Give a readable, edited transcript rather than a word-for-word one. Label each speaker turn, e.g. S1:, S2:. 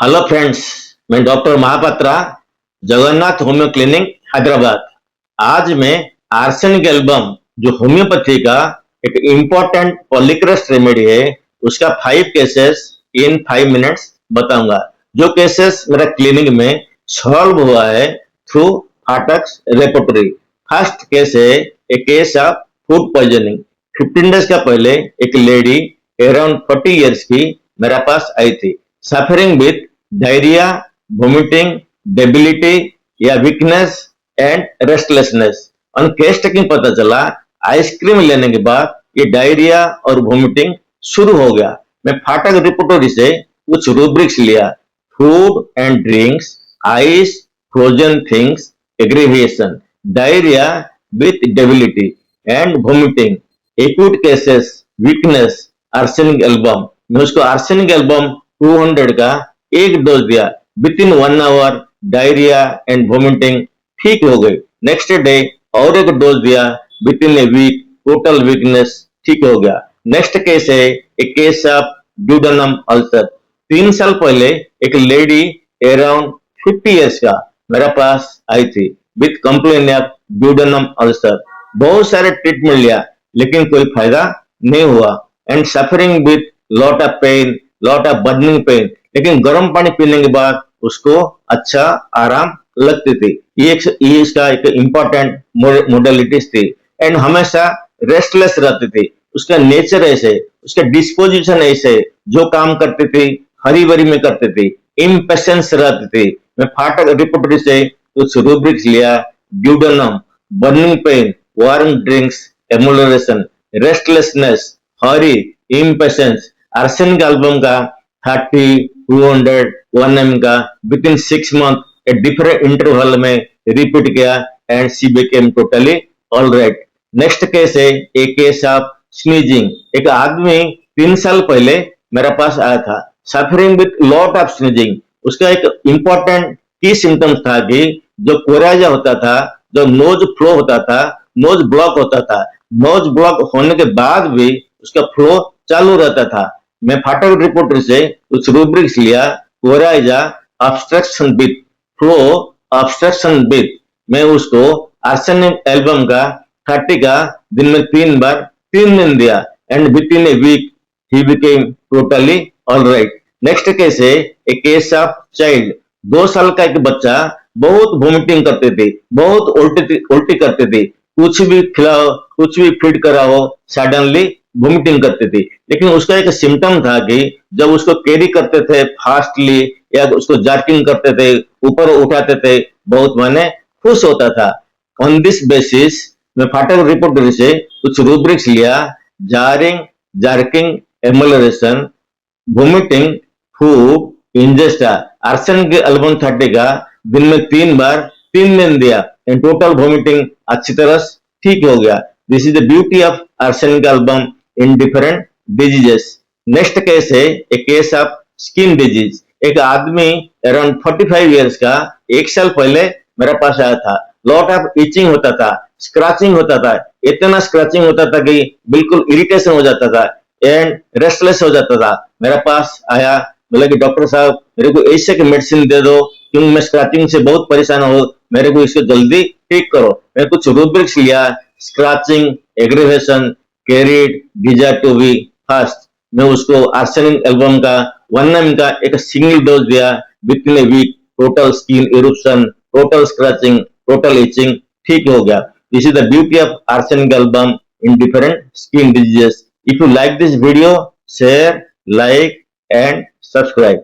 S1: Hello friends, मैं doctor Mahapatra, Jagannath homeo clinic Hyderabad. आज मैं आर्सेनिक एल्बम जो होम्योपैथी का एक इम्पोर्टेंट पॉलीक्रस रेमेडी है, उसका 5 केसेस इन 5 मिनट्स बताऊंगा। जो केसेस मेरा क्लिनिक में सॉल्व हुआ है through Phatak's repertory. First case है a case of food poisoning. 15 days का पहले एक लेडी अराउंड 40 इयर्स की मेरा पास आई थी, suffering with diarrhoea, vomiting, debility या weakness and restlessness. On case taking पता चला आइसक्रीम लेने के बाद ये डायरिया और वोमिटिंग शुरू हो गया। मैं फाटक रिपोर्टरी से कुछ रूब्रिक्स लिया: food and drinks, ice, frozen things, aggravation, diarrhoea with debility and vomiting, acute cases, weakness, arsenic album. मैं उसको आर्सेनिक एल्बम 200 का एक डोज दिया। Within 1 hour diarrhoea and vomiting ठीक हो गई। नेक्स्ट डे और एक डोज दिया। With in a week total weakness ठीक हो गया। नेक्स्ट केस है एक केस ऑफ ड्यूडेनम अल्सर। 3 साल पहले एक लेडी अराउंड 50 इयर्स का मेरे पास आई थी with complain of duodenum ulcer. बहुत सारे ट्रीटमेंट लिया लेकिन कोई फायदा नहीं हुआ and suffering with lot of pain, lot of burning pain. लेकिन गर्म पानी पीने के बाद उसको अच्छा आराम लगती थी। ये इसका एक इम्पोर्टेंट मोडालिटीज थी एंड हमेशा रेस्टलेस रहती थी। उसका नेचर ऐसे, उसका डिस्पोजिशन ऐसे, जो काम करती थी हरी भरी में करती थी, इम्पेशेंस रहती थी। मैं फाटक रिपोर्टरी से कुछ रूब्रिक्स लिया: duodenum, burning pain, warm drinks, amelioration, restlessness, hurry, impatience. Arsenic album का 30, 200, 1 ml का within 6 month different interval में रिपीट किया and she became totally alright. Next case है एक केस ऑफ स्नीजिंग। एक आदमी 3 साल पहले मेरे पास आया था, suffering with lot of sneezing. उसका एक इंपॉर्टेंट की सिम्टम्स था कि जो कोराजा होता था, जो नोज फ्लो होता था, नोज ब्लॉक होता था। नोज ब्लॉक होने के बाद भी उसका फ्लो चालू रहता था। मैं फाटक रिपोर्टर से कुछ रूब्रिक्स लिया: coryza, obstruction with, flow obstruction with. मैं उसको आर्सेनिक एल्बम का 30 का दिन में 3 बार 3 दिन दिया and with in a week he became totally alright. Next case है ए केस ऑफ चाइल्ड। 2 साल का एक बच्चा बहुत वोमिटिंग करते थे, बहुत उल्टी करते थे। कुछ भी खिलाओ, कुछ भी फीड कराओ, सडनली वोमिटिंग करते थे। लेकिन उसका एक सिम्टम था कि जब उसको कैरी करते थे फास्टली या उसको जर्किंग करते थे, ऊपर उठाते थे, बहुत माने खुश होता था। ऑन दिस बेसिस मैं फाटक रिपोर्टरी से कुछ रूब्रिक्स लिया: jarring, jerking, amelioration, vomiting, food, ingesta. Arsenic album 30 का दिन में 3 बार 3 दिन दिया एंड टोटल वोमिटिंग अच्छी तरह ठीक हो गया। This is the beauty of arsenic album in different diseases. Next case है a case of skin disease. एक आदमी अराउंड 45 इयर्स का 1 साल पहले मेरे पास आया था। लॉट ऑफ इचिंग होता था, स्क्रैचिंग होता था, इतना स्क्रैचिंग होता था कि बिल्कुल इरिटेशन हो जाता था एंड रेस्टलेस हो जाता था। मेरे पास आया, बोला कि डॉक्टर साहब मेरे को ऐसे की मेडिसिन दे दो क्योंकि मैं स्क्रैचिंग से बहुत परेशान हूँ, मेरे को इसको जल्दी ठीक करो। मैं कुछ रूब्रिक्स लिया: scratching, aggravation, carried, desire to be fast. मैं उसको आर्सेनिक एल्बम का 1 ml का एक सिंगल डोज दिया। With in a week total skin eruption, total scratching, total itching ठीक हो गया। This is the beauty of arsenic album in different skin diseases. If you like this video, share, like and subscribe.